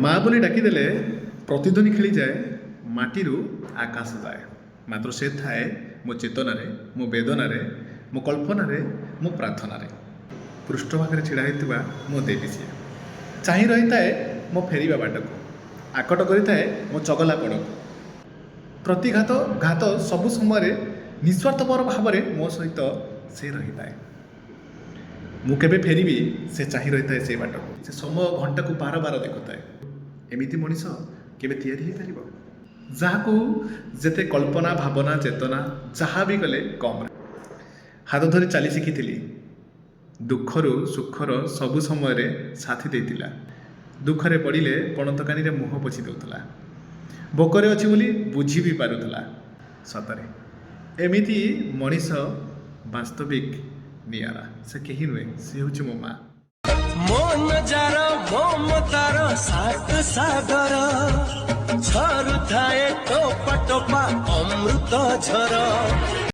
ମା ବୋଲି ଡାକିଦେଲେ ପ୍ରତିଧ୍ୱନି ଖେଳିଯାଏ, ମାଟିରୁ ଆକାଶ ଯାଏ। ମାତ୍ର ସେ ଥାଏ ମୋ ଚେତନାରେ, ମୋ ବେଦନାରେ, ମୋ କଳ୍ପନାରେ, ମୋ ପ୍ରାର୍ଥନାରେ। ପୃଷ୍ଠଭାଗରେ ଛିଡ଼ା ହୋଇଥିବା ମୋ ଦେବୀ ସିଏ ଚାହିଁ ରହିଥାଏ ମୋ ଫେରିବା ବାଟକୁ, ଆକଟ କରିଥାଏ ମୋ ଚଗଲାପଣକୁ। ପ୍ରତିଘାତ ଘାତ ସବୁ ସମୟରେ ନିଃସ୍ୱାର୍ଥପର ଭାବରେ ମୋ ସହିତ ସେ ରହିଥାଏ। ମୁଁ କେବେ ଫେରିବି ସେ ଚାହିଁ ରହିଥାଏ ସେ ବାଟକୁ। ସେ ସମୟ ଘଣ୍ଟାକୁ ବାର ବାର ଦେଖୁଥାଏ। ଏମିତି ମଣିଷ କେବେ ତିଆରି ହୋଇପାରିବ, ଯାହାକୁ ଯେତେ କଳ୍ପନା ଭାବନା ଚେତନା ଯାହା ବି କଲେ କମ୍। ହାତ ଧରି ଚାଲି ଶିଖିଥିଲି, ଦୁଃଖରୁ ସୁଖର ସବୁ ସମୟରେ ସାଥି ଦେଇଥିଲା। ଦୁଃଖରେ ପଡ଼ିଲେ ପଣତକାନିରେ ମୁହଁ ପୋଛି ଦେଉଥିଲା। ଭୋକରେ ଅଛି ବୋଲି ବୁଝି ବି ପାରୁଥିଲା। ସତରେ ଏମିତି ମଣିଷ ବାସ୍ତବିକ ନିଆରା। ସେ କେହି ନୁହେଁ, ସେ ହେଉଛି ମୋ ମା। ମୋ ନଜାର ମୋ ମତାର ସାତ ସାଗର ଝରୁଥାଏ ଟୋପା ଟୋପା ଅମୃତ ଝର।